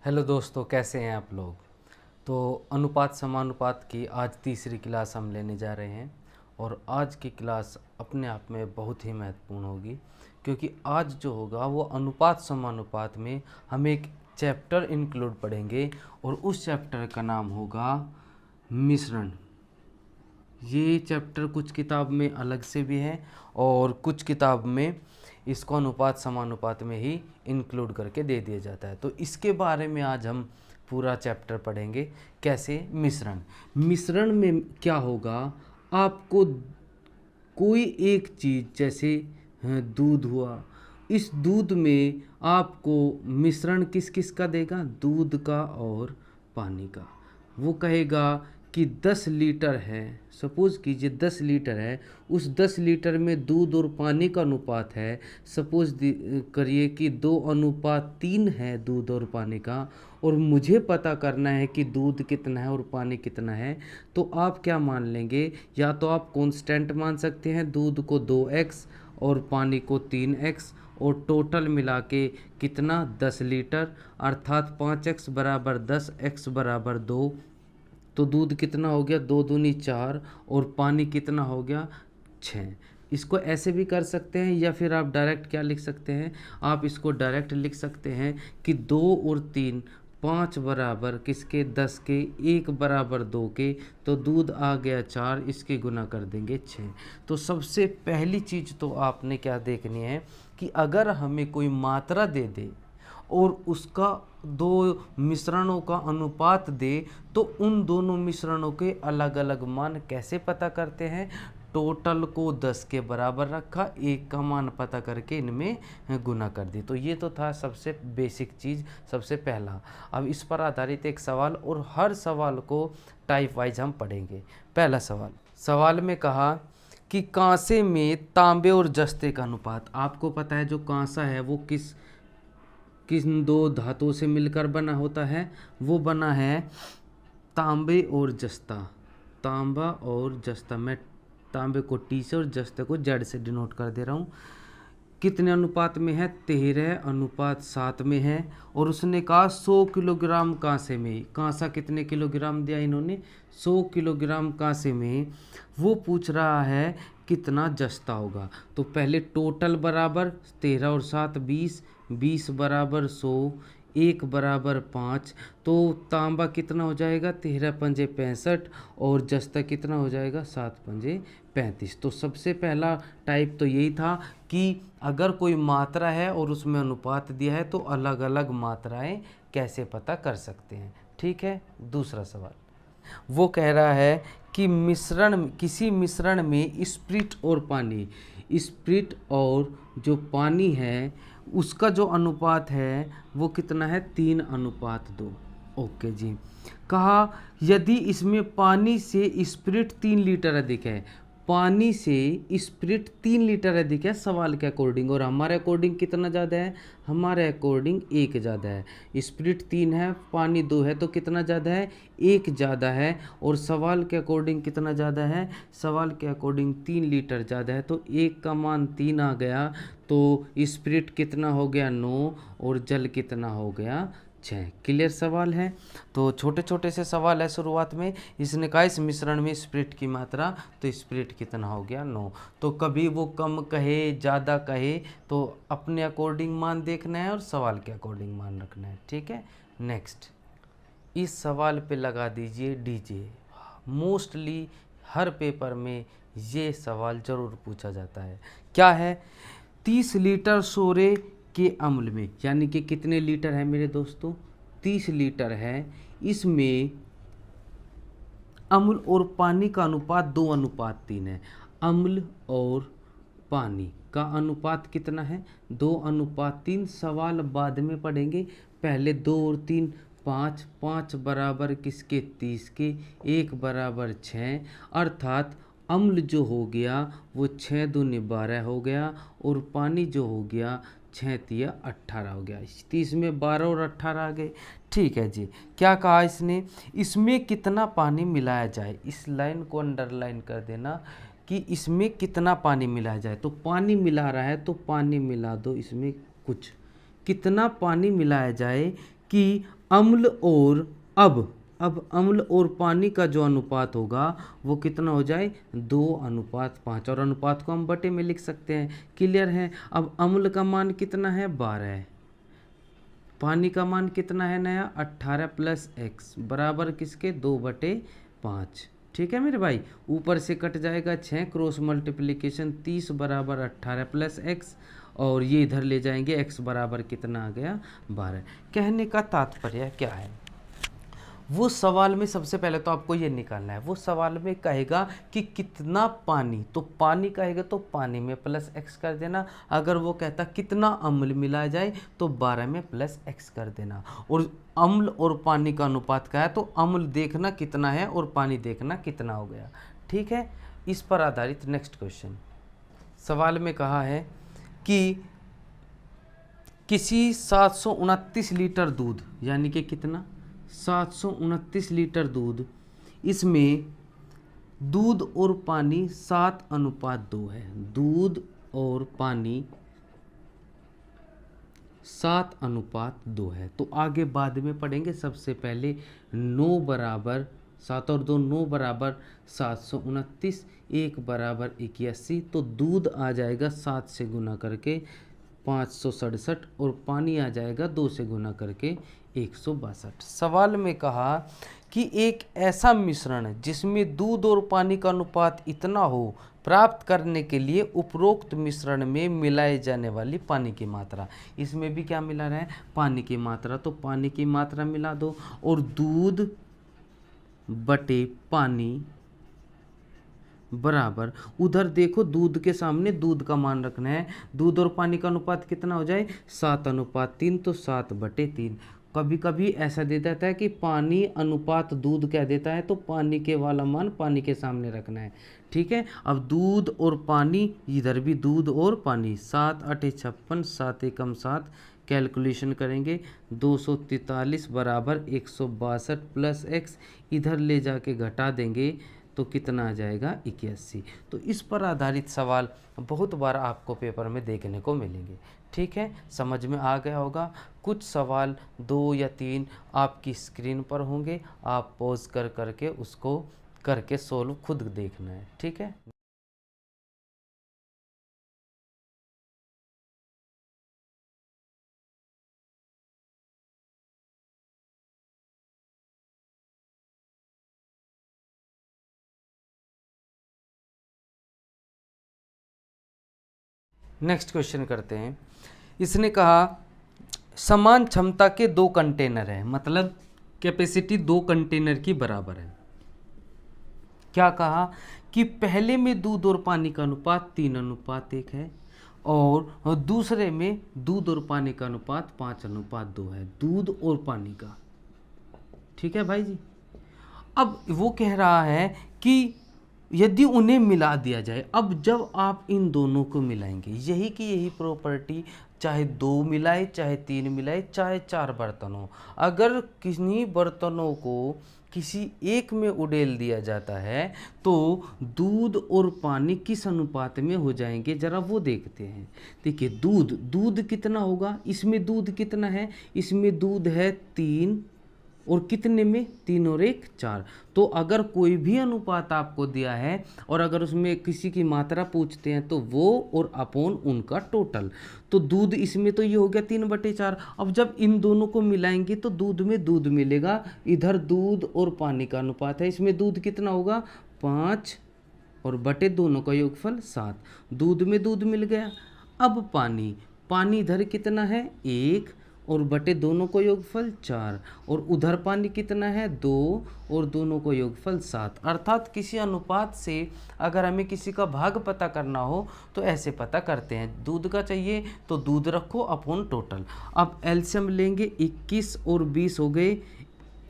Hello दोस्तों, कैसे हैं आप लोग। तो अनुपात समानुपात की आज तीसरी क्लास हम लेने जा रहे हैं और आज की क्लास अपने आप में बहुत ही महत्वपूर्ण होगी, क्योंकि आज जो होगा वो अनुपात समानुपात में हम एक चैप्टर इंक्लूड पढ़ेंगे और उस चैप्टर का नाम होगा मिश्रण। ये चैप्टर कुछ किताब में अलग से भी है और कुछ किताब में इसको अनुपात समानुपात में ही इंक्लूड करके दे दिया जाता है। तो इसके बारे में आज हम पूरा चैप्टर पढ़ेंगे। कैसे मिश्रण मिश्रण में क्या होगा, आपको कोई एक चीज़ जैसे दूध हुआ, इस दूध में आपको मिश्रण किस किस का देगा, दूध का और पानी का। वो कहेगा कि 10 लीटर है, सपोज़ कीजिए 10 लीटर है, उस 10 लीटर में दूध और पानी का अनुपात है, सपोज़ करिए कि 2:3 है दूध और पानी का, और मुझे पता करना है कि दूध कितना है और पानी कितना है। तो आप क्या मान लेंगे, या तो आप कांस्टेंट मान सकते हैं, दूध को 2x और पानी को 3x, और टोटल मिला के कितना 10 लीटर, अर्थात 5x बराबर 10, x बराबर 2। तो दूध कितना हो गया, 2 दूनी 4, और पानी कितना हो गया 6। इसको ऐसे भी कर सकते हैं, या फिर आप डायरेक्ट क्या लिख सकते हैं, आप इसको डायरेक्ट लिख सकते हैं कि 2 और 3 5 बराबर किसके, 10 के, 1 बराबर 2 के, तो दूध आ गया 4, इसके गुना कर देंगे 6। तो सबसे पहली चीज़ तो आपने क्या देखनी है कि अगर हमें कोई मात्रा दे दे और उसका दो मिश्रणों का अनुपात दे, तो उन दोनों मिश्रणों के अलग अलग मान कैसे पता करते हैं। टोटल को 10 के बराबर रखा, एक का मान पता करके इनमें गुना कर दी। तो ये तो था सबसे बेसिक चीज़, सबसे पहला। अब इस पर आधारित एक सवाल, और हर सवाल को टाइप वाइज हम पढ़ेंगे। पहला सवाल में कहा कि कांसे में तांबे और जस्ते का अनुपात। आपको पता है जो कांसा है वो किन दो धातुओं से मिलकर बना होता है, वो बना है तांबे और जस्ता। तांबा और जस्ता, मैं तांबे को टी से और जस्ते को जेड से डिनोट कर दे रहा हूँ। कितने अनुपात में है, 13:7 में है। और उसने कहा 100 किलोग्राम कांसे में, कांसा कितने किलोग्राम दिया इन्होंने, 100 किलोग्राम कांसे में। वो पूछ रहा है कितना जस्ता होगा। तो पहले टोटल बराबर 13 और 7 20, 20 बराबर 100, 1 बराबर 5। तो तांबा कितना हो जाएगा, 13 पंजे 65, और जस्ता कितना हो जाएगा, 7 पंजे 35। तो सबसे पहला टाइप तो यही था कि अगर कोई मात्रा है और उसमें अनुपात दिया है तो अलग अलग मात्राएं कैसे पता कर सकते हैं। ठीक है। दूसरा सवाल वो कह रहा है कि किसी मिश्रण में स्प्रिट और पानी, स्प्रिट और जो पानी है उसका जो अनुपात है वो कितना है, 3:2। ओके जी। कहा यदि इसमें पानी से स्प्रिट 3 लीटर अधिक है, पानी से स्प्रिट 3 लीटर अधिक है सवाल के अकॉर्डिंग, और हमारे अकॉर्डिंग कितना ज़्यादा है, हमारे अकॉर्डिंग 1 ज़्यादा है। स्प्रिट 3 है, पानी 2 है, तो कितना ज़्यादा है, 1 ज़्यादा है। और सवाल के अकॉर्डिंग कितना ज़्यादा है, सवाल के अकॉर्डिंग 3 लीटर ज़्यादा है। तो 1 का मान 3 आ गया, तो स्प्रिट कितना हो गया 9, और जल कितना हो गया 6। क्लियर सवाल है। तो छोटे छोटे से सवाल है शुरुआत में। इसने कहा इस मिश्रण में स्प्रिट की मात्रा, तो स्प्रिट कितना हो गया 9। तो कभी वो कम कहे ज़्यादा कहे तो अपने अकॉर्डिंग मान देखना है और सवाल के अकॉर्डिंग मान रखना है। ठीक है। नेक्स्ट, इस सवाल पे लगा दीजिए डीजे। मोस्टली हर पेपर में ये सवाल ज़रूर पूछा जाता है। क्या है, 30 लीटर सोरे के अम्ल में, यानी कि कितने लीटर है मेरे दोस्तों, 30 लीटर है, इसमें अम्ल और पानी का अनुपात 2:3 है। अम्ल और पानी का अनुपात कितना है, 2:3। सवाल बाद में पढ़ेंगे, पहले 2 और 3 5, 5 बराबर किसके, 30 के, 1 बराबर 6। अर्थात अम्ल जो हो गया वो 6 दूनी 12 हो गया, और पानी जो हो गया 6 तिया 18 हो गया। 30 में 12 और 18 आ गए। ठीक है जी। क्या कहा इसने, इसमें कितना पानी मिलाया जाए। इस लाइन को अंडरलाइन कर देना कि इसमें कितना पानी मिलाया जाए। तो पानी मिला रहा है तो पानी मिला दो इसमें कुछ, कितना पानी मिलाया जाए कि अम्ल और अब अम्ल और पानी का जो अनुपात होगा वो कितना हो जाए 2:5, और अनुपात को हम बटे में लिख सकते हैं। क्लियर है। अब अम्ल का मान कितना है 12, पानी का मान कितना है नया 18 प्लस x बराबर किसके 2/5। ठीक है मेरे भाई, ऊपर से कट जाएगा 6, क्रॉस मल्टीप्लिकेशन 30 बराबर 18 प्लस x, और ये इधर ले जाएंगे x बराबर कितना आ गया 12। कहने का तात्पर्य क्या है, वो सवाल में सबसे पहले तो आपको ये निकालना है, वो सवाल में कहेगा कि कितना पानी, तो पानी कहेगा तो पानी में प्लस x कर देना। अगर वो कहता कितना अम्ल मिलाया जाए तो 12 में प्लस x कर देना। और अम्ल और पानी का अनुपात क्या है, तो अम्ल देखना कितना है और पानी देखना कितना हो गया। ठीक है, इस पर आधारित नेक्स्ट क्वेश्चन। सवाल में कहा है कि किसी 729 लीटर दूध, यानी कि कितना 729 लीटर दूध, इसमें दूध और पानी 7:2 है। दूध और पानी 7:2 है। तो आगे बाद में पढ़ेंगे, सबसे पहले 9 बराबर 7 और 2 9 बराबर 729, 1 बराबर 81, तो दूध आ जाएगा 7 से गुना करके 567, और पानी आ जाएगा 2 से गुना करके 162। सवाल में कहा कि एक ऐसा मिश्रण जिसमें दूध और पानी का अनुपात इतना हो प्राप्त करने के लिए उपरोक्त मिश्रण में मिलाए जाने वाली पानी की मात्रा। इसमें भी क्या मिला रहा है, पानी की मात्रा, तो पानी की मात्रा मिला दो, और दूध बटे पानी बराबर, उधर देखो दूध के सामने दूध का मान रखना है। दूध और पानी का अनुपात कितना हो जाए 7:3, तो 7/3। कभी कभी ऐसा दे देता है कि पानी अनुपात दूध क्या देता है, तो पानी के वाला मान पानी के सामने रखना है। ठीक है, अब दूध और पानी, इधर भी दूध और पानी, 7×8 = 56, 7 एकम 7, कैलकुलेशन करेंगे 243 बराबर 162 प्लस x, इधर ले जाके घटा देंगे तो कितना आ जाएगा 81। तो इस पर आधारित सवाल बहुत बार आपको पेपर में देखने को मिलेंगे। ठीक है, समझ में आ गया होगा। कुछ सवाल 2 या 3 आपकी स्क्रीन पर होंगे, आप पॉज कर करके उसको करके सोल्व खुद देखना है। ठीक है। नेक्स्ट क्वेश्चन करते हैं। इसने कहा समान क्षमता के 2 कंटेनर हैं, मतलब कैपेसिटी 2 कंटेनर की बराबर है। क्या कहा कि पहले में दूध और पानी का अनुपात 3:1 है, और दूसरे में दूध और पानी का अनुपात 5:2 है। दूध और पानी का, ठीक है भाई जी। अब वो कह रहा है कि यदि उन्हें मिला दिया जाए, अब जब आप इन दोनों को मिलाएंगे, यही की यही प्रॉपर्टी, चाहे 2 मिलाए, चाहे 3 मिलाए, चाहे 4 बर्तन हो, अगर किन्हीं बर्तनों को किसी एक में उड़ेल दिया जाता है तो दूध और पानी किस अनुपात में हो जाएंगे, जरा वो देखते हैं। देखिए दूध कितना होगा, इसमें दूध कितना है, इसमें दूध है 3, और कितने में 3 और 1 4। तो अगर कोई भी अनुपात आपको दिया है और अगर उसमें किसी की मात्रा पूछते हैं तो वो और अपॉन उनका टोटल, तो दूध इसमें तो ये हो गया 3/4। अब जब इन दोनों को मिलाएंगे तो दूध में दूध मिलेगा, इधर दूध और पानी का अनुपात है, इसमें दूध कितना होगा 5 और बटे दोनों का योगफल 7, दूध में दूध मिल गया। अब पानी इधर कितना है 1 और बटे दोनों को योगफल 4, और उधर पानी कितना है 2 और दोनों को योगफल 7। अर्थात किसी अनुपात से अगर हमें किसी का भाग पता करना हो तो ऐसे पता करते हैं। दूध का चाहिए तो दूध रखो अपॉन टोटल। अब एलसीएम लेंगे, 21 और 20 हो गए,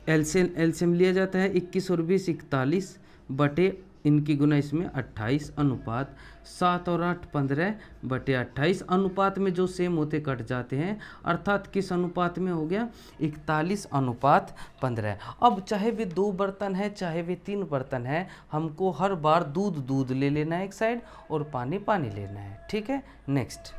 एलसीएम लिया जाता है 21 और 20 41 बटे इनकी गुना इसमें 28 अनुपात 7 और 8 15 बटे 28। अनुपात में जो सेम होते कट जाते हैं, अर्थात किस अनुपात में हो गया 41:15। अब चाहे वे 2 बर्तन है चाहे वे 3 बर्तन है, हमको हर बार दूध ले लेना है एक साइड और पानी लेना है। ठीक है, नेक्स्ट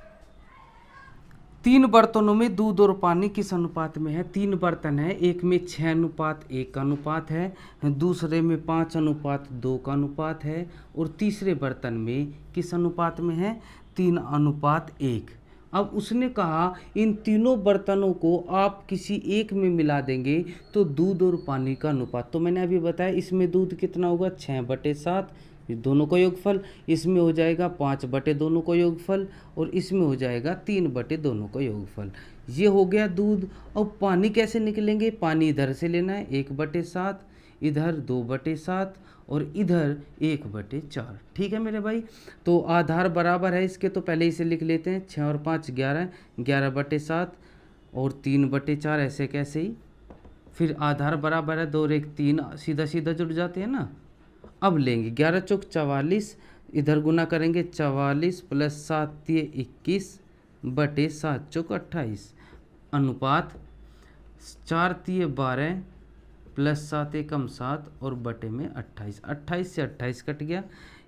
3 बर्तनों में दूध और पानी किस अनुपात में है? 3 बर्तन है, एक में 6:1 का अनुपात है, दूसरे में 5:2 का अनुपात है, और तीसरे बर्तन में किस अनुपात में है? 3:1। अब उसने कहा इन तीनों बर्तनों को आप किसी एक में मिला देंगे तो दूध और पानी का अनुपात, तो मैंने अभी बताया इसमें दूध कितना होगा? 6/7, दोनों का योगफल, इसमें हो जाएगा 5/, दोनों का योगफल, और इसमें हो जाएगा 3/, दोनों का योगफल। ये हो गया दूध। अब पानी कैसे निकलेंगे? पानी इधर से लेना है 1/7, इधर 2/7 और इधर 1/4। ठीक है मेरे भाई, तो आधार बराबर है इसके, तो पहले इसे लिख लेते हैं। 6 और 5 11, 11/7 और 3/4, ऐसे कैसे ही। फिर आधार बराबर है 2 और 1 3, सीधा सीधा जुड़ जाते हैं ना। अब लेंगे 11 चौक 44, इधर गुना करेंगे 44 + 7 × 21 / 7 चौक 28, अनुपात 4 × 12 + 7 एकम 7 और बटे में 28, 28 से 28 कट गया,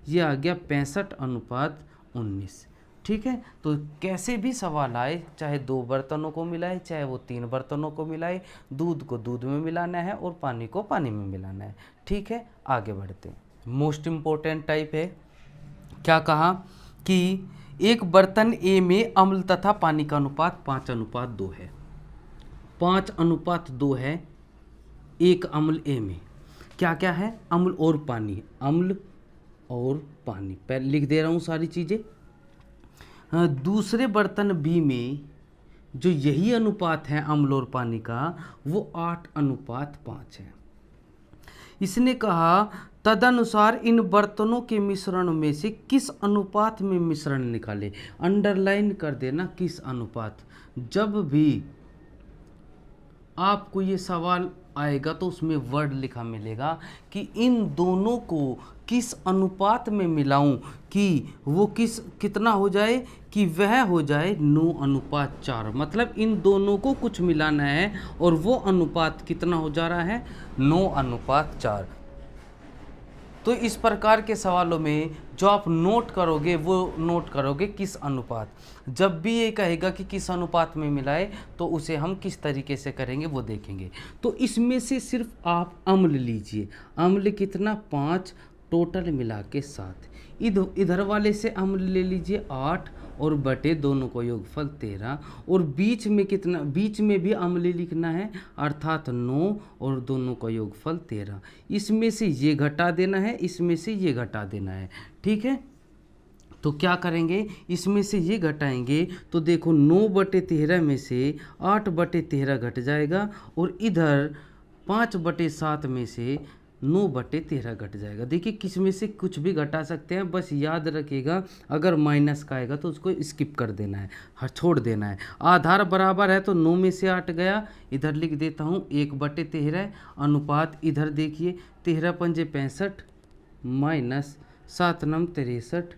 ये आ गया 65:19। ठीक है, तो कैसे भी सवाल आए, चाहे 2 बर्तनों को मिलाए, चाहे वो 3 बर्तनों को मिलाए, दूध को दूध में मिलाना है और पानी को पानी में मिलाना है। ठीक है, आगे बढ़ते हैं। मोस्ट इम्पोर्टेंट टाइप है, क्या कहा कि एक बर्तन ए में अम्ल तथा पानी का अनुपात 5:2 है। 5:2 है एक अम्ल ए में। क्या क्या है? अम्ल और पानी, अम्ल और पानी, पहले लिख दे रहा हूँ सारी चीज़ें। दूसरे बर्तन बी में जो यही अनुपात है अम्ल और पानी का, वो 8:5 है। इसने कहा तदनुसार इन बर्तनों के मिश्रण में से किस अनुपात में मिश्रण निकाले। अंडरलाइन कर देना किस अनुपात। जब भी आपको ये सवाल आएगा तो उसमें वर्ड लिखा मिलेगा कि इन दोनों को किस अनुपात में मिलाऊं कि वो कितना हो जाए, कि वह हो जाए 9:4। मतलब इन दोनों को कुछ मिलाना है और वो अनुपात कितना हो जा रहा है? 9:4। तो इस प्रकार के सवालों में जो आप नोट करोगे वो नोट करोगे किस अनुपात। जब भी ये कहेगा कि किस अनुपात में मिलाए तो उसे हम किस तरीके से करेंगे वो देखेंगे। तो इसमें से सिर्फ आप अम्ल लीजिए, अम्ल कितना? 5, टोटल मिला के 7। इधर वाले से अम्ल ले लीजिए 8 और बटे दोनों को योगफल 13, और बीच में कितना? बीच में भी अम्ल लिखना है, अर्थात 9 और दोनों का योगफल 13। इसमें से ये घटा देना है, इसमें से ये घटा देना है। ठीक है, तो क्या करेंगे? इसमें से ये घटाएंगे तो देखो 9/13 में से 8/13 घट जाएगा, और इधर 5/7 में से 9/13 घट जाएगा। देखिए किस में से कुछ भी घटा सकते हैं, बस याद रखिएगा अगर माइनस का आएगा तो उसको स्किप कर देना है, छोड़ देना है। आधार बराबर है तो 9 में से 8 गया, इधर लिख देता हूँ 1/13, अनुपात इधर देखिए 13 पंजे 65 माइनस 7 9 63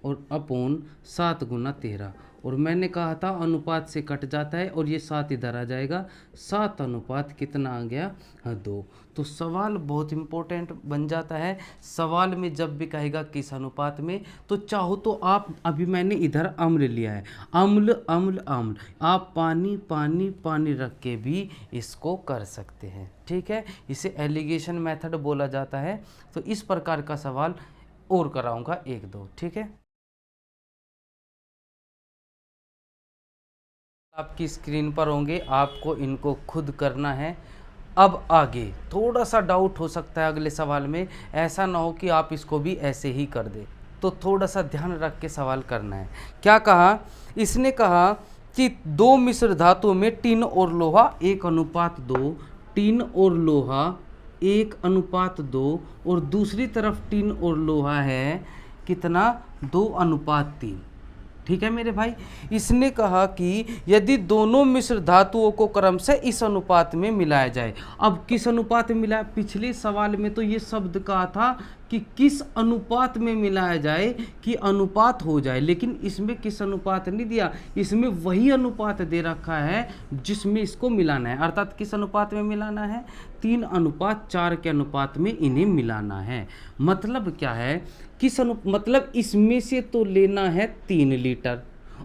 और अपॉन 7 गुना 13, और मैंने कहा था अनुपात से कट जाता है और ये 7 इधर आ जाएगा, 7 अनुपात कितना आ गया? 2। तो सवाल बहुत इंपॉर्टेंट बन जाता है। सवाल में जब भी कहेगा किस अनुपात में, तो चाहो तो आप, अभी मैंने इधर अम्ल लिया है, अम्ल अम्ल अम्ल, आप पानी पानी पानी रख के भी इसको कर सकते हैं। ठीक है, इसे एलिगेशन मेथड बोला जाता है। तो इस प्रकार का सवाल और कराऊंगा 1-2। ठीक है, आपकी स्क्रीन पर होंगे, आपको इनको खुद करना है। अब आगे थोड़ा सा डाउट हो सकता है अगले सवाल में, ऐसा ना हो कि आप इसको भी ऐसे ही कर दे, तो थोड़ा सा ध्यान रख के सवाल करना है। क्या कहा? इसने कहा कि 2 मिश्र धातुओं में टिन और लोहा 1:2, टिन और लोहा 1:2, और दूसरी तरफ टिन और लोहा है कितना? 2:3। ठीक है मेरे भाई, इसने कहा कि यदि दोनों मिश्र धातुओं को क्रमशः इस अनुपात में मिलाया जाए। अब किस अनुपात में मिलाया? पिछले सवाल में तो ये शब्द कहा था कि किस अनुपात में मिलाया जाए कि अनुपात हो जाए, लेकिन इसमें किस अनुपात नहीं दिया, इसमें वही अनुपात दे रखा है जिसमें इसको मिलाना है। अर्थात किस अनुपात में मिलाना है? 3:4 के अनुपात में इन्हें मिलाना है। मतलब क्या है? मतलब इसमें से तो लेना है 3 लीटर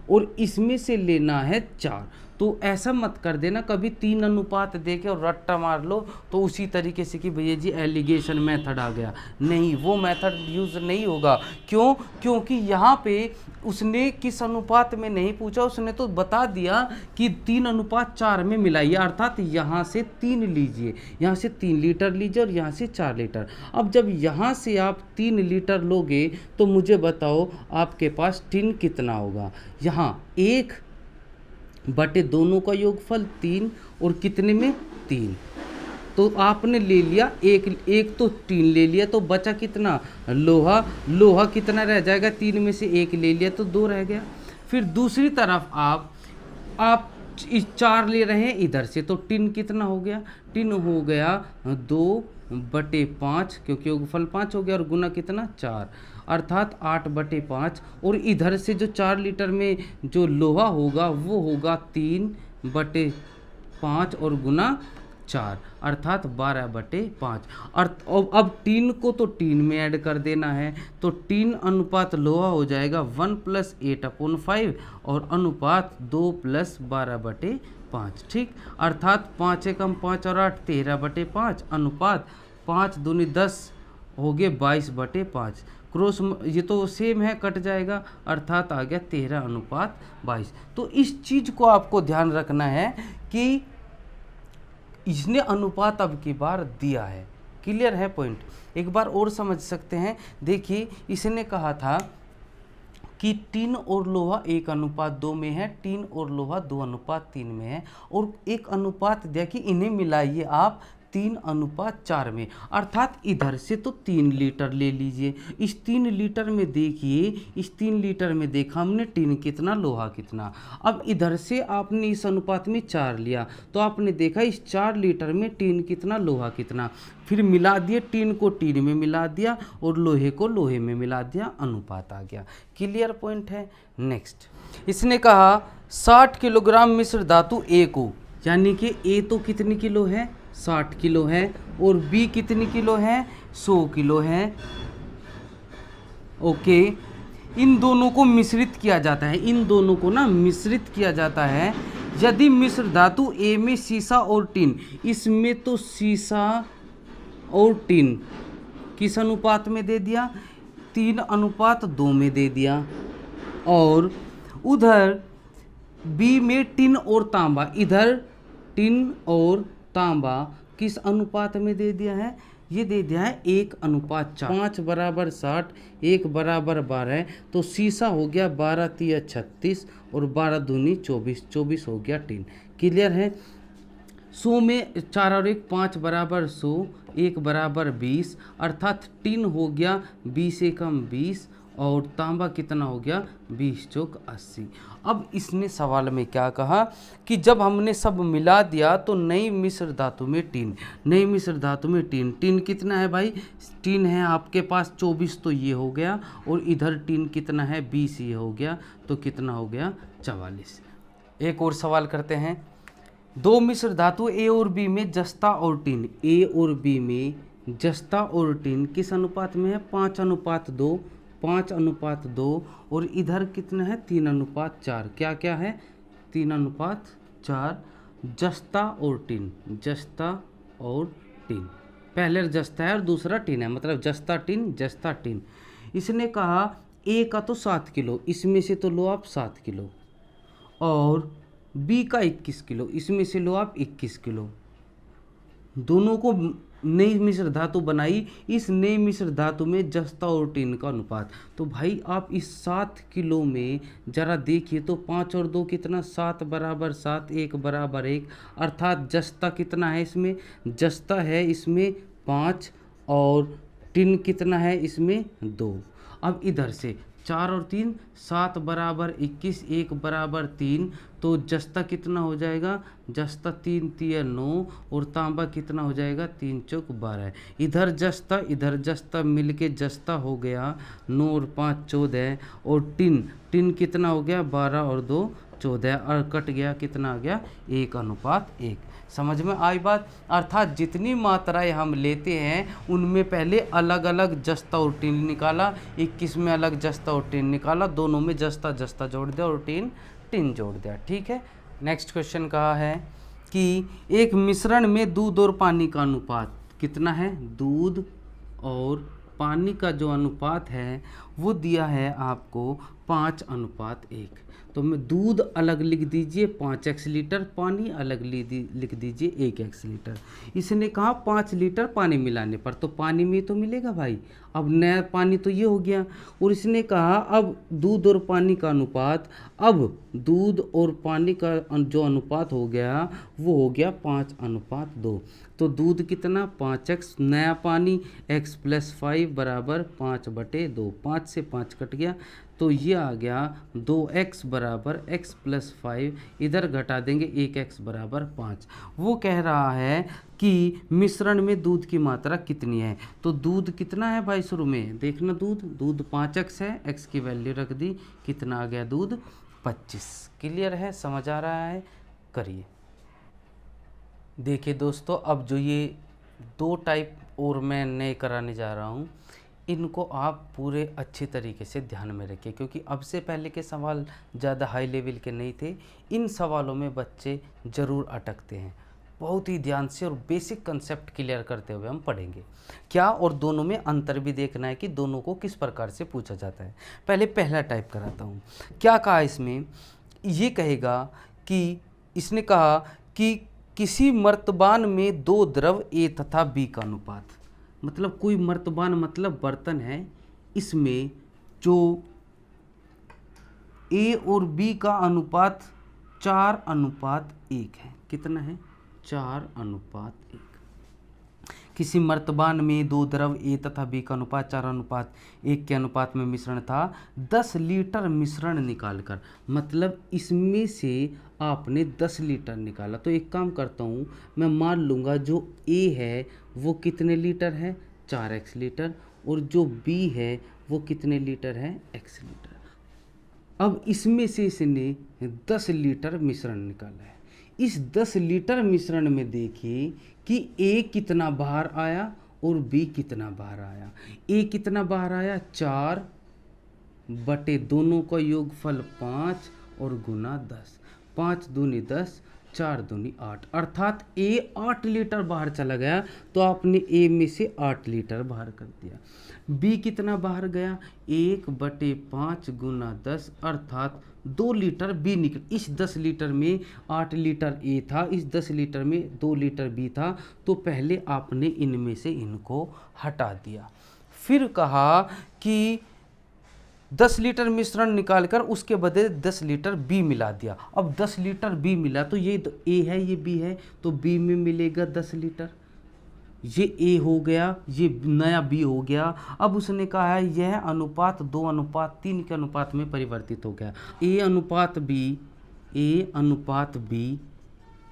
और इसमें से लेना है 4। तो ऐसा मत कर देना कभी 3 अनुपात देके और रट्टा मार लो तो उसी तरीके से कि भैया जी एलिगेशन मेथड आ गया। नहीं, वो मेथड यूज़ नहीं होगा। क्यों? क्योंकि यहाँ पे उसने किस अनुपात में नहीं पूछा, उसने तो बता दिया कि 3:4 में मिलाइए, अर्थात यहाँ से 3 लीजिए, यहाँ से 3 लीटर लीजिए और यहाँ से 4 लीटर। अब जब यहाँ से आप 3 लीटर लोगे तो मुझे बताओ आपके पास टिन कितना होगा। यहाँ 1 बटे दोनों का योगफल 3 और कितने में 3। तो आपने ले लिया एक तो 3 ले लिया तो बचा कितना लोहा कितना रह जाएगा, 3 में से 1 ले लिया तो 2 रह गया। फिर दूसरी तरफ आप इस 4 ले रहे हैं इधर से, तो टिन कितना हो गया, टिन हो गया 2/5 क्योंकि योगफल 5 हो गया और गुना कितना 4, अर्थात 8/5। और इधर से जो 4 लीटर में जो लोहा होगा वो होगा 3/5 और गुना 4 अर्थात 12/5। अब टीन को तो टीन में ऐड कर देना है, तो टीन अनुपात लोहा हो जाएगा 1 + 8/5 और अनुपात 2 + 12/5। ठीक, अर्थात 5 एकम 5 और 8 13/5 अनुपात 5 दूनी 10 हो गए 22/5। क्रॉस ये तो सेम है, कट जाएगा, अर्थात आ गया 13:22। तो इस चीज़ को आपको ध्यान रखना है कि इसने अनुपात अब की बार दिया है। क्लियर है पॉइंट? एक बार और समझ सकते हैं। देखिए इसने कहा था कि टीन और लोहा 1:2 में है, टीन और लोहा 2:3 में है, और एक अनुपात दिया कि इन्हें मिलाइए आप 3:4 में, अर्थात इधर से तो 3 लीटर ले लीजिए। इस 3 लीटर में देखिए, इस 3 लीटर में देखा हमने टीन कितना लोहा कितना। अब इधर से आपने इस अनुपात में 4 लिया तो आपने देखा इस 4 लीटर में टीन कितना लोहा कितना, फिर मिला दिए, टीन को टीन में मिला दिया और लोहे को लोहे में मिला दिया, अनुपात आ गया। क्लियर पॉइंट है? नेक्स्ट इसने कहा 60 किलोग्राम मिश्र धातु ए को, यानी कि ए तो कितनी किलो है 60 किलो है और बी कितनी किलो है 100 किलो है। ओके, इन दोनों को मिश्रित किया जाता है, इन दोनों को ना मिश्रित किया जाता है। यदि मिश्र धातु ए में सीसा और टिन, इसमें तो सीसा और टिन किस अनुपात में दे दिया 3:2 में दे दिया, और उधर बी में टिन और तांबा, इधर टिन और तांबा किस अनुपात में दे दिया है, ये दे दिया है 1:4। 5 = 60, 1 = 12, तो सीसा हो गया 12 × 3 = 36 और 12 दूनी 24, 24 हो गया टिन। क्लियर है? 100 में 4 और 1 5 = 100, 1 = 20, अर्थात टिन हो गया 20 एकम 20 और तांबा कितना हो गया 20 चौक 80। अब इसने सवाल में क्या कहा कि जब हमने सब मिला दिया तो नई मिश्र धातु में टिन, नई मिश्र धातु में टिन, टिन कितना है भाई, टिन है आपके पास 24, तो ये हो गया, और इधर टिन कितना है 20, ये हो गया, तो कितना हो गया 44। एक और सवाल करते हैं। 2 मिश्र धातु ए और बी में जस्ता और टिन, ए और बी में जस्ता और टिन किस अनुपात में है 5:2, 5:2, और इधर कितना है 3:4। क्या क्या है 3:4, जस्ता और टिन, जस्ता और टिन, पहले जस्ता है और दूसरा टिन है, मतलब जस्ता टिन, जस्ता टिन। इसने कहा ए का तो 7 किलो, इसमें से तो लो आप 7 किलो, और बी का 21 किलो, इसमें से लो आप 21 किलो। दोनों को नई मिश्र धातु बनाई, इस नई मिश्र धातु में जस्ता और टिन का अनुपात। तो भाई आप इस 7 किलो में जरा देखिए तो 5 और 2 कितना 7 = 7, 1 = 1, अर्थात जस्ता कितना है इसमें, जस्ता है इसमें 5 और टिन कितना है इसमें 2। अब इधर से 4 और 3 7 = 21, 1 = 3, तो जस्ता कितना हो जाएगा, जस्ता 3 तिया 9 और तांबा कितना हो जाएगा, 3 चौक 12। इधर जस्ता मिलके जस्ता हो गया 9 और 5 14 और टिन कितना हो गया, 12 और 2 14 और कट गया, कितना आ गया, 1:1। समझ में आई बात। अर्थात जितनी मात्राएं हम लेते हैं उनमें पहले अलग अलग जस्ता और टिन निकाला, 21 में अलग जस्ता और टिन निकाला, दोनों में जस्ता जोड़ दिया और टिन जोड़ दिया। ठीक है। नेक्स्ट क्वेश्चन कहा है कि एक मिश्रण में दूध और पानी का अनुपात कितना है, दूध और पानी का जो अनुपात है वो दिया है आपको 5:1। तो मैं दूध अलग लिख दीजिए 5x लीटर, पानी अलग लिख दीजिए 1x लीटर। इसने कहा 5 लीटर पानी मिलाने पर, तो पानी में तो मिलेगा भाई, अब नया पानी तो ये हो गया। और इसने कहा अब दूध और पानी का अनुपात, अब दूध और पानी का जो अनुपात हो गया वो हो गया 5:2। तो दूध कितना 5x, नया पानी x + 5 बराबर 5/2, 5 से 5 कट गया तो ये आ गया 2x बराबर x + 5, इधर घटा देंगे 1x बराबर 5। वो कह रहा है कि मिश्रण में दूध की मात्रा कितनी है। तो दूध कितना है भाई, शुरू में देखना, दूध 5x है, x की वैल्यू रख दी, कितना आ गया दूध 25। क्लियर है, समझ आ रहा है, करिए। देखिए दोस्तों, अब जो ये 2 टाइप और मैं नए कराने जा रहा हूँ, इनको आप पूरे अच्छे तरीके से ध्यान में रखिए, क्योंकि अब से पहले के सवाल ज़्यादा हाई लेवल के नहीं थे। इन सवालों में बच्चे ज़रूर अटकते हैं। बहुत ही ध्यान से और बेसिक कंसेप्ट क्लियर करते हुए हम पढ़ेंगे क्या, और दोनों में अंतर भी देखना है कि दोनों को किस प्रकार से पूछा जाता है। पहले पहला टाइप कराता हूँ। क्या कहा इसमें, ये कहेगा कि इसने कहा कि किसी मर्तबान में 2 द्रव A तथा B का अनुपात, मतलब कोई मर्तबान मतलब बर्तन है, इसमें जो A और B का अनुपात 4:1 है। कितना है, 4:1। किसी मर्तबान में 2 द्रव A तथा B का अनुपात 4:1 के अनुपात में मिश्रण था। 10 लीटर मिश्रण निकालकर, मतलब इसमें से आपने 10 लीटर निकाला। तो एक काम करता हूँ, मैं मान लूँगा जो A है वो कितने लीटर है, 4x लीटर, और जो B है वो कितने लीटर है, x लीटर। अब इसमें से इसने 10 लीटर मिश्रण निकाला है। इस 10 लीटर मिश्रण में देखिए कि A कितना बाहर आया और B कितना बाहर आया। A कितना बाहर आया, 4 बटे दोनों का योगफल 5 और गुना 10, 5 दूनी 10, 4 दूनी 8, अर्थात A 8 लीटर बाहर चला गया। तो आपने A में से 8 लीटर बाहर कर दिया। B कितना बाहर गया, 1/5 गुना 10, अर्थात 2 लीटर B निकल। इस 10 लीटर में 8 लीटर A था, इस 10 लीटर में 2 लीटर B था। तो पहले आपने इनमें से इनको हटा दिया। फिर कहा कि 10 लीटर मिश्रण निकालकर उसके बदले 10 लीटर B मिला दिया। अब 10 लीटर B मिला तो ये A है, ये B है, तो B में मिलेगा 10 लीटर। ये A हो गया, ये नया B हो गया। अब उसने कहा है यह अनुपात 2:3 के अनुपात में परिवर्तित हो गया। A अनुपात B,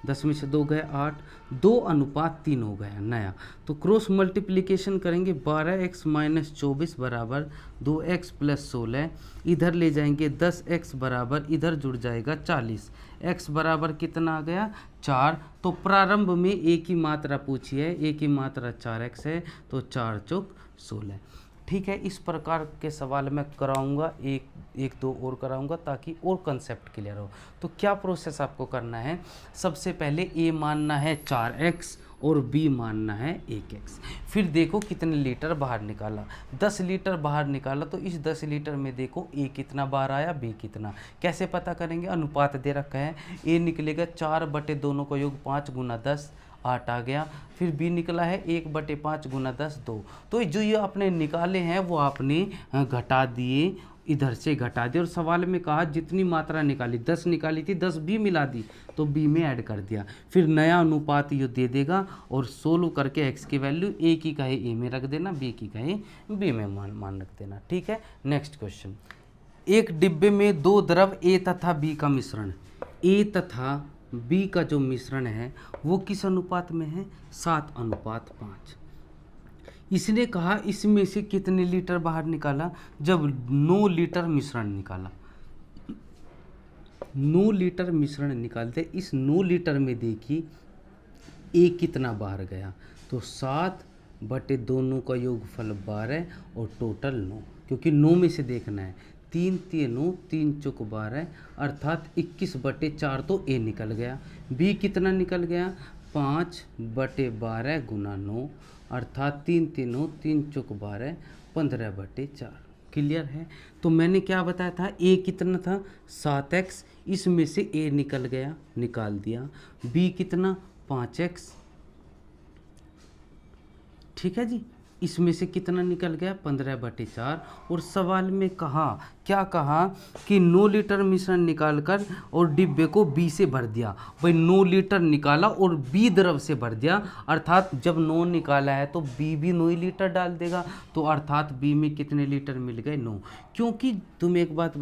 10 में से 2 गए 8, 2:3 हो गया नया। तो क्रॉस मल्टीप्लिकेशन करेंगे, 12x - 24 बराबर 2x + 16, इधर ले जाएंगे 10x बराबर, इधर जुड़ जाएगा 40, x बराबर कितना आ गया, 4। तो प्रारंभ में A की मात्रा पूछी है, A की मात्रा 4x है, तो 4 चौक 16। ठीक है, इस प्रकार के सवाल मैं कराऊंगा, एक दो और कराऊंगा ताकि और कंसेप्ट क्लियर हो। तो क्या प्रोसेस आपको करना है, सबसे पहले A मानना है 4x और B मानना है 1x। फिर देखो कितने लीटर बाहर निकाला, 10 लीटर बाहर निकाला। तो इस 10 लीटर में देखो A कितना बाहर आया, B कितना। कैसे पता करेंगे, अनुपात दे रखा है, A निकलेगा 4 बटे दोनों का योग 5 गुना 10, 8 आ गया। फिर B निकला है 1/5 गुना 10, 2। तो जो ये आपने निकाले हैं वो आपने घटा दिए, इधर से घटा दिए। और सवाल में कहा जितनी मात्रा निकाली, 10 निकाली थी, 10 B मिला दी, तो B में ऐड कर दिया। फिर नया अनुपात ये दे देगा और सोल्व करके x की वैल्यू A की कहे A में रख देना, B की कहे B में मान रख देना। ठीक है, नेक्स्ट क्वेश्चन। एक डिब्बे में 2 द्रव A तथा B का मिश्रण, ए तथा बी का जो मिश्रण है वो किस अनुपात में है? 7:5। इसने कहा इसमें से कितने लीटर बाहर निकाला? जब 9 लीटर मिश्रण निकाला, 9 लीटर मिश्रण निकालते, इस 9 लीटर में देखिए ए कितना बाहर गया, तो 7/2 का योगफल 12 और टोटल 9, क्योंकि 9 में से देखना है। 3 3 9, 3 चौक 12, अर्थात 21/4 तो ए निकल गया। बी कितना निकल गया? 5/12 गुना 9, अर्थात 3 3 9, 3 चौक 12, 15/4। क्लियर है? तो मैंने क्या बताया था, ए कितना था? 7x, इसमें से ए निकल गया, निकाल दिया। बी कितना? 5x, ठीक है जी। इसमें से कितना निकल गया? 15/4। और सवाल में कहा, क्या कहा कि 9 लीटर मिश्रण निकालकर और डिब्बे को बी से भर दिया। भाई 9 लीटर निकाला और बी द्रव से भर दिया, अर्थात जब 9 निकाला है तो बी भी 9 लीटर डाल देगा, तो अर्थात बी में कितने लीटर मिल गए? 9। क्योंकि तुम एक बात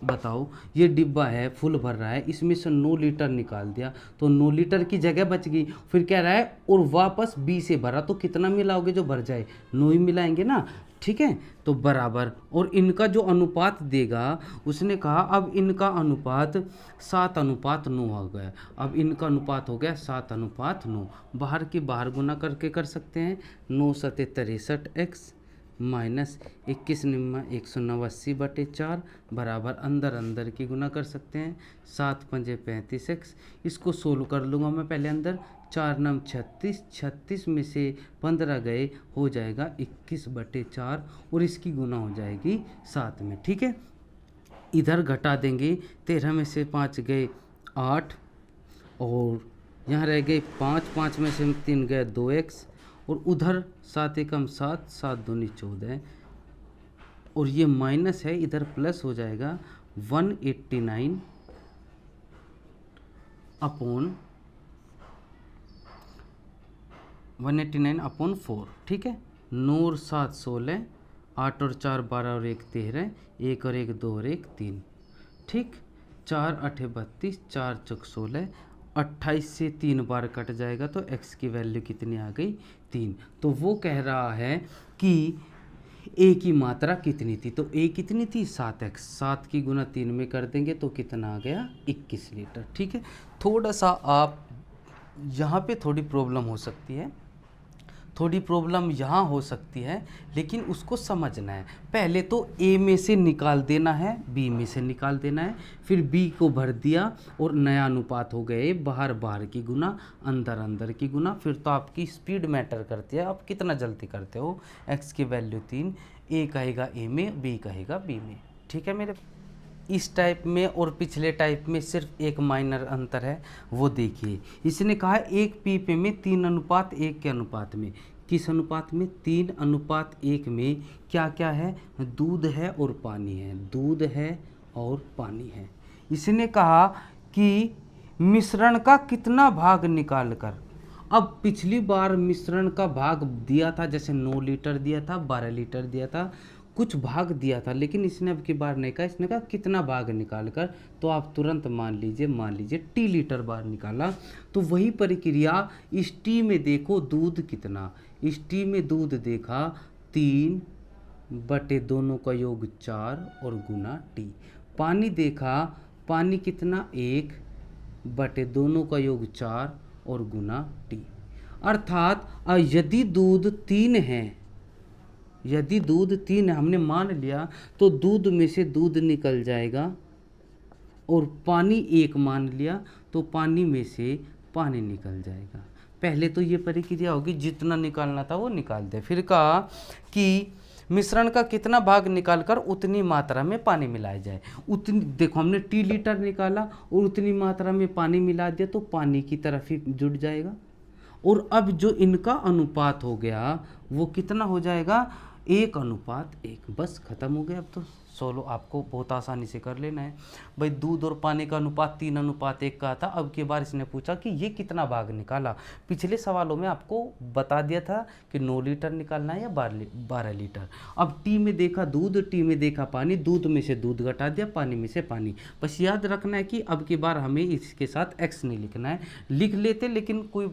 बताओ, ये डिब्बा है फुल भर रहा है, इसमें से 9 लीटर निकाल दिया तो 9 लीटर की जगह बच गई। फिर कह रहा है और वापस बी से भरा, तो कितना मिलाओगे जो भर जाए? 9 ही मिलाएंगे ना, ठीक है। तो बराबर, और इनका जो अनुपात देगा, उसने कहा अब इनका अनुपात 7:9 हो गया। अब इनका अनुपात हो गया 7:9। बाहर की बाहर गुना करके कर सकते हैं। 9 7 63x माइनस 21 निम्मा 189/4 बराबर अंदर अंदर की गुना कर सकते हैं। 7 5 35x, इसको सोल्व कर लूँगा मैं पहले अंदर। 4 9 36, 36 में से 15 गए, हो जाएगा 21/4, और इसकी गुना हो जाएगी 7 में, ठीक है। इधर घटा देंगे, 13 में से 5 गए 8, और यहाँ रह गए 5, 5 में से 3 गए 2x, और उधर 7 एकम 7, 7 दूनी 14, और ये माइनस है, इधर प्लस हो जाएगा 189 अपॉन 4, ठीक है। 9 और 7 16, 8 और 4 12 और 1 13, 1 और 1 2 और 1 3, ठीक। 4 8 32, 4 चौक 16, 28 से 3 बार कट जाएगा, तो x की वैल्यू कितनी आ गई? 3। तो वो कह रहा है कि a की मात्रा कितनी थी, तो a कितनी थी? 7x, 7 की गुना 3 में कर देंगे तो कितना आ गया? 21 लीटर, ठीक है। थोड़ा सा आप यहाँ पे थोड़ी प्रॉब्लम हो सकती है, थोड़ी प्रॉब्लम यहाँ हो सकती है, लेकिन उसको समझना है। पहले तो ए में से निकाल देना है, बी में से निकाल देना है, फिर बी को भर दिया और नया अनुपात हो गए, बाहर बाहर की गुना, अंदर अंदर की गुना। फिर तो आपकी स्पीड मैटर करती है, आप कितना जल्दी करते हो। एक्स की वैल्यू 3, ए कहेगा ए में, बी कहेगा बी में, ठीक है मेरे। इस टाइप में और पिछले टाइप में सिर्फ एक माइनर अंतर है, वो देखिए। इसने कहा एक पीपे में 3:1 के अनुपात में, किस अनुपात में? 3:1 में क्या क्या है? दूध है और पानी है, दूध है और पानी है। इसने कहा कि मिश्रण का कितना भाग निकाल कर, अब पिछली बार मिश्रण का भाग दिया था, जैसे 9 लीटर दिया था, 12 लीटर दिया था, कुछ भाग दिया था, लेकिन इसने अब की बार नहीं कहा। इसने कहा कितना भाग निकाल कर, तो आप तुरंत मान लीजिए टी लीटर बार निकाला। तो वही प्रक्रिया इस टी में देखो, दूध कितना, इस टी में दूध देखा 3/2 का योग 4 और गुना टी। पानी देखा, पानी कितना 1/2 का योग 4 और गुना टी। अर्थात यदि दूध 3 है, यदि दूध 3 है, हमने मान लिया, तो दूध में से दूध निकल जाएगा, और पानी 1 मान लिया तो पानी में से पानी निकल जाएगा। पहले तो ये प्रक्रिया होगी, जितना निकालना था वो निकाल दे। फिर कहा कि मिश्रण का कितना भाग निकालकर उतनी मात्रा में पानी मिलाया जाए। उतनी, देखो हमने टी लीटर निकाला और उतनी मात्रा में पानी मिला दिया, तो पानी की तरफ ही जुड़ जाएगा। और अब जो इनका अनुपात हो गया वो कितना हो जाएगा? 1:1, बस खत्म हो गया। अब तो सोलो आपको बहुत आसानी से कर लेना है। भाई दूध और पानी का अनुपात 3:1 का था। अब की बार इसने पूछा कि ये कितना भाग निकाला। पिछले सवालों में आपको बता दिया था कि 9 लीटर निकालना है या 12 लीटर। अब टी में देखा दूध, टी में देखा पानी, दूध में से दूध घटा दिया, पानी में से पानी। बस याद रखना है कि अब की बार हमें इसके साथ एक्स नहीं लिखना है, लिख लेते लेकिन कोई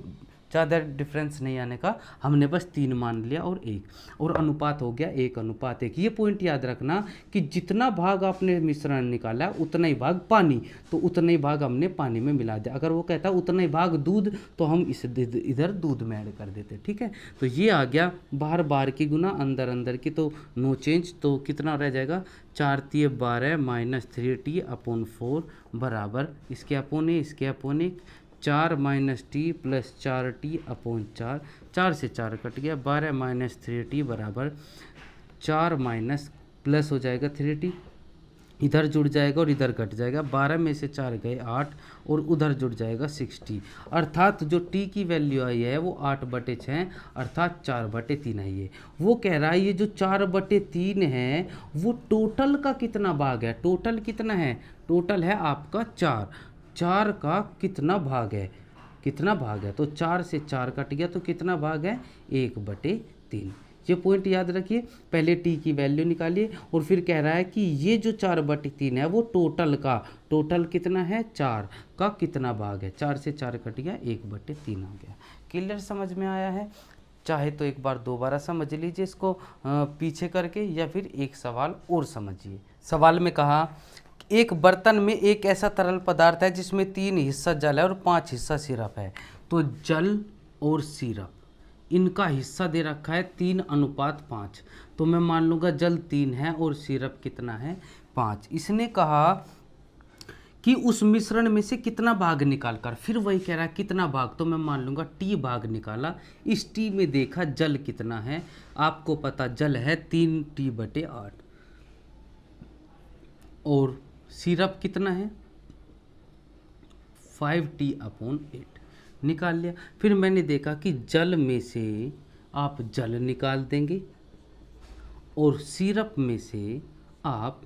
ज़्यादा डिफरेंस नहीं आने का, हमने बस 3 मान लिया और 1, और अनुपात हो गया 1:1। ये पॉइंट याद रखना कि जितना भाग आपने मिश्रण निकाला उतना ही भाग पानी, तो उतना ही भाग हमने पानी में मिला दिया। अगर वो कहता उतना ही भाग दूध तो हम इस इधर दूध में ऐड कर देते। ठीक है, तो ये आ गया बाहर बाहर की गुना अंदर अंदर की, तो नो चेंज। तो कितना रह जाएगा 4×3=12 -3t/4 बराबर इसके अपोन इसके अपोन 4 - t + 4t/4। 4 से 4 कट गया, 12 - 3t बराबर 4 माइनस प्लस हो जाएगा 3t, इधर जुड़ जाएगा और इधर कट जाएगा। 12 में से 4 गए 8 और उधर जुड़ जाएगा 6t, अर्थात जो t की वैल्यू आई है वो 8/6 अर्थात 4/3 आई है। वो कह रहा है ये जो 4/3 है वो टोटल का कितना भाग है। टोटल कितना है, टोटल है आपका 4 का कितना भाग है, कितना भाग है, तो 4 से 4 कट गया तो कितना भाग है 1/3। ये पॉइंट याद रखिए। पहले टी की वैल्यू निकालिए और फिर कह रहा है कि ये जो 4/3 है वो टोटल का, टोटल कितना है 4 का कितना भाग है। 4 से 4 कट गया 1/3 आ गया। क्लियर समझ में आया है? चाहे तो एक बार दोबारा समझ लीजिए इसको पीछे करके, या फिर एक सवाल और समझिए। सवाल में कहा एक बर्तन में एक ऐसा तरल पदार्थ है जिसमें 3 हिस्सा जल है और 5 हिस्सा सिरप है। तो जल और सिरप इनका हिस्सा दे रखा है 3:5। तो मैं मान लूँगा जल 3 है और सिरप कितना है 5। इसने कहा कि उस मिश्रण में से कितना भाग निकाल कर, फिर वही कह रहा है कितना भाग, तो मैं मान लूँगा टी भाग निकाला। इस टी में देखा जल कितना है, आपको पता जल है 3t/8 और सिरप कितना है 5t/8 निकाल लिया। फिर मैंने देखा कि जल में से आप जल निकाल देंगे और सिरप में से आप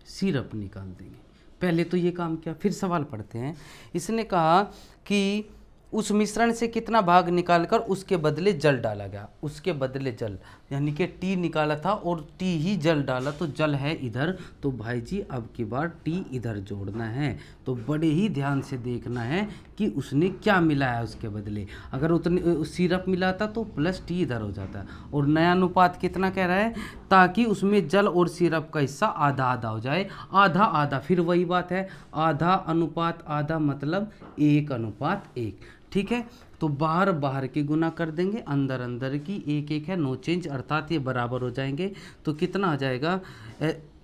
सिरप निकाल देंगे। पहले तो ये काम किया, फिर सवाल पढ़ते हैं। इसने कहा कि उस मिश्रण से कितना भाग निकालकर उसके बदले जल डाला गया। उसके बदले जल यानी कि टी निकाला था और टी ही जल डाला, तो जल है इधर, तो भाई जी अब की बार टी इधर जोड़ना है। तो बड़े ही ध्यान से देखना है कि उसने क्या मिलाया उसके बदले। अगर उतने सिरप मिलाता तो प्लस टी इधर हो जाता। और नया अनुपात कितना कह रहा है, ताकि उसमें जल और सिरप का हिस्सा आधा आधा हो जाए। आधा आधा फिर वही बात है, आधा अनुपात आधा मतलब 1:1। ठीक है, तो बाहर बाहर की गुना कर देंगे, अंदर अंदर की 1:1 है, नो चेंज, अर्थात ये बराबर हो जाएंगे। तो कितना आ जाएगा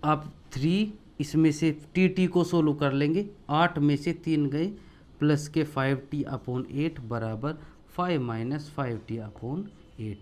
आप 3 इसमें से टी को सोल्व कर लेंगे। 8 में से 3 गए प्लस के 5t/8 बराबर 5 - 5t/8।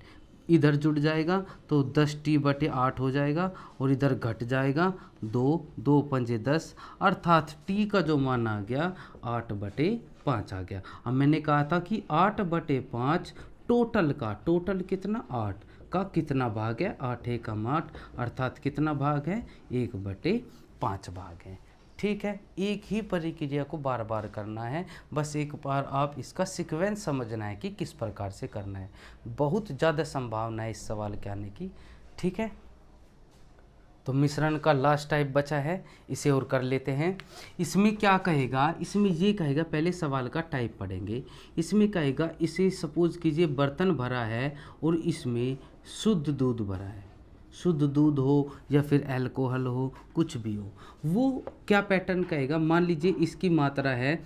इधर जुड़ जाएगा तो 10t/8 हो जाएगा और इधर घट जाएगा 2 2 पंजे 10, अर्थात t का जो मान आ गया 8/5 आ गया। अब मैंने कहा था कि 8/5 टोटल का, टोटल कितना 8 का कितना भाग है 8×1=8 अर्थात कितना भाग है 1/5 भाग है। ठीक है, एक ही प्रक्रिया को बार बार करना है, बस एक बार आप इसका सीक्वेंस समझना है कि किस प्रकार से करना है। बहुत ज़्यादा संभावना है इस सवाल के आने की। ठीक है, तो मिश्रण का लास्ट टाइप बचा है, इसे और कर लेते हैं। इसमें क्या कहेगा, इसमें ये कहेगा, पहले सवाल का टाइप पढ़ेंगे। इसमें कहेगा इसे सपोज कीजिए बर्तन भरा है और इसमें शुद्ध दूध भरा है। शुद्ध दूध हो या फिर अल्कोहल हो, कुछ भी हो, वो क्या पैटर्न कहेगा। मान लीजिए इसकी मात्रा है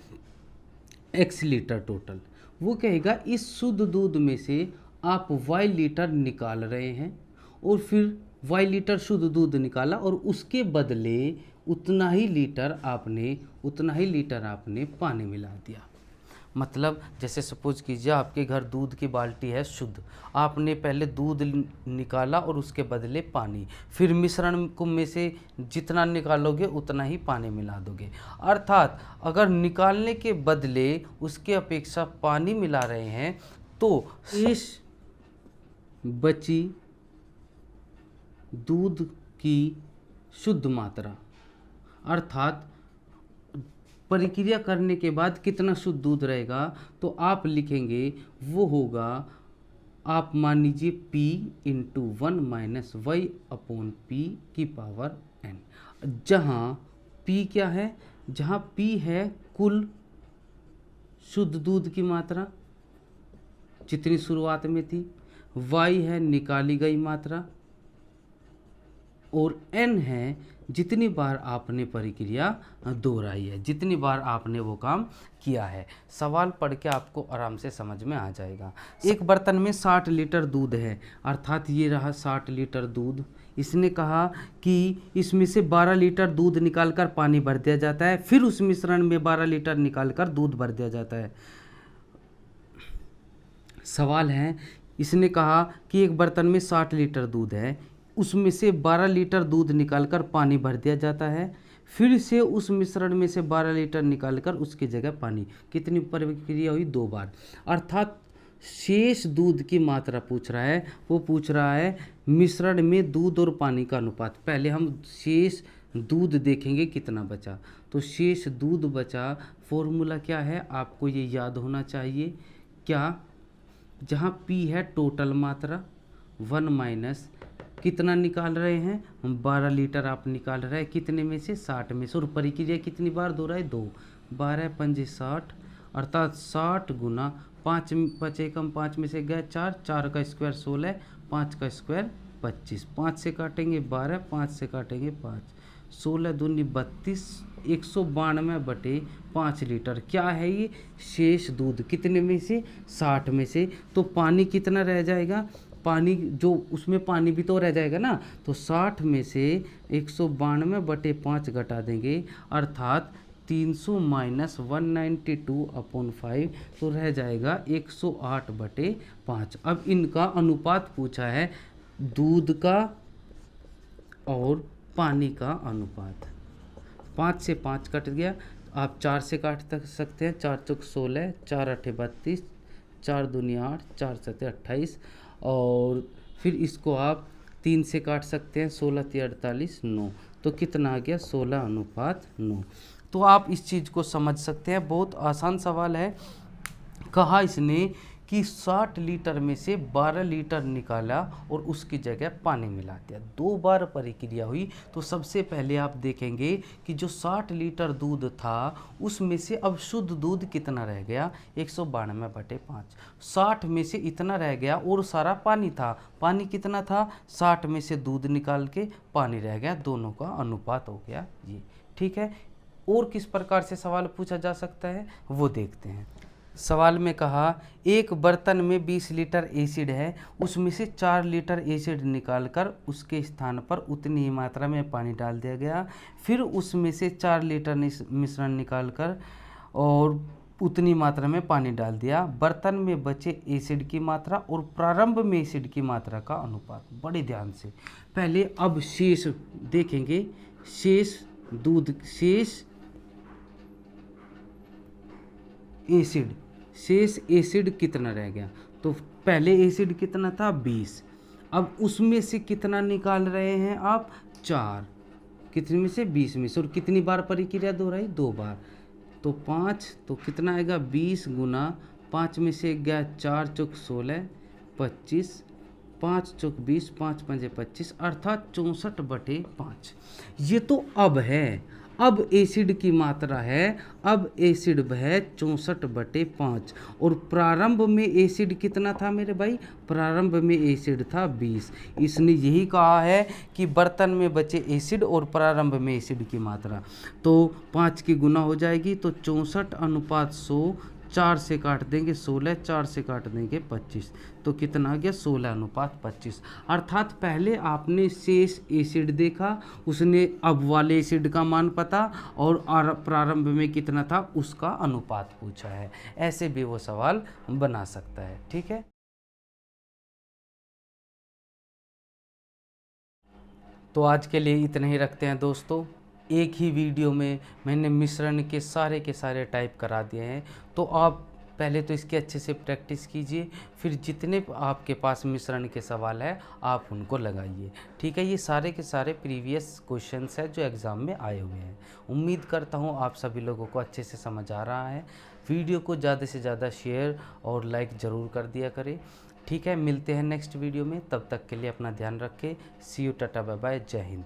x लीटर टोटल। वो कहेगा इस शुद्ध दूध में से आप y लीटर निकाल रहे हैं और फिर y लीटर शुद्ध दूध निकाला और उसके बदले उतना ही लीटर आपने पानी मिला दिया। मतलब जैसे सपोज कीजिए आपके घर दूध की बाल्टी है शुद्ध, आपने पहले दूध निकाला और उसके बदले पानी, फिर मिश्रण को में से जितना निकालोगे उतना ही पानी मिला दोगे। अर्थात अगर निकालने के बदले उसके अपेक्षा पानी मिला रहे हैं तो शेष बची दूध की शुद्ध मात्रा, अर्थात प्रक्रिया करने के बाद कितना शुद्ध दूध रहेगा, तो आप लिखेंगे वो होगा, आप मान लीजिए P into 1 minus Y upon P की पावर n, जहाँ P क्या है, जहाँ P है कुल शुद्ध दूध की मात्रा जितनी शुरुआत में थी, y है निकाली गई मात्रा, और n है जितनी बार आपने प्रक्रिया दोहराई है, जितनी बार आपने वो काम किया है। सवाल पढ़ के आपको आराम से समझ में आ जाएगा। एक बर्तन में 60 लीटर दूध है, अर्थात ये रहा 60 लीटर दूध। इसने कहा कि इसमें से 12 लीटर दूध निकालकर पानी भर दिया जाता है, फिर उस मिश्रण में 12 लीटर निकालकर दूध भर दिया जाता है। सवाल है, इसने कहा कि एक बर्तन में 60 लीटर दूध है, उसमें से 12 लीटर दूध निकालकर पानी भर दिया जाता है, फिर से उस मिश्रण में से 12 लीटर निकालकर उसकी जगह पानी, कितनी प्रक्रिया हुई, 2 बार, अर्थात शेष दूध की मात्रा पूछ रहा है। वो पूछ रहा है मिश्रण में दूध और पानी का अनुपात। पहले हम शेष दूध देखेंगे कितना बचा, तो शेष दूध बचा, फॉर्मूला क्या है आपको ये याद होना चाहिए, क्या, जहाँ P है टोटल मात्रा, 1 माइनस कितना निकाल रहे हैं हम, 12 लीटर आप निकाल रहे हैं, कितने में से, 60 में से, और प्रक्रिया कितनी बार दोहराए, 2, 12 पंजे 60, अर्थात 60 गुना 5, 5 एकम 5 में से गए 4, 4 का स्क्वायर 16, 5 का स्क्वायर 25, 5 से काटेंगे 12, 5 से काटेंगे 5, 16 दूनी 32, 192/5 लीटर क्या है ये, शेष दूध, कितने में से, 60 में से। तो पानी कितना रह जाएगा, पानी जो उसमें पानी भी तो रह जाएगा ना, तो 60 में से 192/5 घटा देंगे, अर्थात 300 माइनस 192/5, तो रह जाएगा 108/5। अब इनका अनुपात पूछा है, दूध का और पानी का अनुपात। 5 से 5 कट गया, आप 4 से काट सकते हैं, 4 चौक 16, 4 8 32, 4 दूनी 8, 4 7 28, और फिर इसको आप 3 से काट सकते हैं, 16 3 48 9, तो कितना आ गया, 16:9। तो आप इस चीज़ को समझ सकते हैं, बहुत आसान सवाल है। कहा इसने कि 60 लीटर में से 12 लीटर निकाला और उसकी जगह पानी मिला दिया, 2 बार प्रक्रिया हुई। तो सबसे पहले आप देखेंगे कि जो 60 लीटर दूध था उसमें से अब शुद्ध दूध कितना रह गया, 192/5, 60 में से इतना रह गया, और सारा पानी था, पानी कितना था, 60 में से दूध निकाल के पानी रह गया, दोनों का अनुपात हो गया ये, ठीक है। और किस प्रकार से सवाल पूछा जा सकता है वो देखते हैं। सवाल में कहा एक बर्तन में 20 लीटर एसिड है, उसमें से 4 लीटर एसिड निकालकर उसके स्थान पर उतनी ही मात्रा में पानी डाल दिया गया, फिर उसमें से 4 लीटर मिश्रण निकालकर और उतनी मात्रा में पानी डाल दिया। बर्तन में बचे एसिड की मात्रा और प्रारंभ में एसिड की मात्रा का अनुपात। बड़े ध्यान से पहले अब शेष देखेंगे, शेष दूध, शेष एसिड, शेष एसिड कितना रह गया, तो पहले एसिड कितना था 20, अब उसमें से कितना निकाल रहे हैं आप, 4, कितने में से, 20 में से, और कितनी बार प्रक्रिया दोहराई, 2 बार, तो 5, तो कितना आएगा 20 गुना 5 में से गया 4 चौक 16 25, 5 चौक 20, 5 पंजे 25, अर्थात 64/5। ये तो अब है, अब एसिड की मात्रा है, अब एसिड है 64/5, और प्रारंभ में एसिड कितना था मेरे भाई, प्रारंभ में एसिड था 20। इसने यही कहा है कि बर्तन में बचे एसिड और प्रारंभ में एसिड की मात्रा, तो 5 की गुना हो जाएगी, तो 64:100, 4 से काट देंगे 16, 4 से काट देंगे 25, तो कितना आ गया 16:25। अर्थात पहले आपने शेष एसिड देखा, उसने अब वाले एसिड का मान पता और प्रारंभ में कितना था उसका अनुपात पूछा है। ऐसे भी वो सवाल बना सकता है, ठीक है। तो आज के लिए इतना ही रखते हैं दोस्तों। एक ही वीडियो में मैंने मिश्रण के सारे टाइप करा दिए हैं, तो आप पहले तो इसकी अच्छे से प्रैक्टिस कीजिए, फिर जितने आपके पास मिश्रण के सवाल है आप उनको लगाइए। ठीक है, ये सारे के सारे प्रीवियस क्वेश्चंस हैं जो एग्ज़ाम में आए हुए हैं। उम्मीद करता हूँ आप सभी लोगों को अच्छे से समझ आ रहा है। वीडियो को ज़्यादा से ज़्यादा शेयर और लाइक ज़रूर कर दिया करें। ठीक है, मिलते हैं नेक्स्ट वीडियो में, तब तक के लिए अपना ध्यान रखें। सी यू, टाटा, बाय बाय, जय हिंद।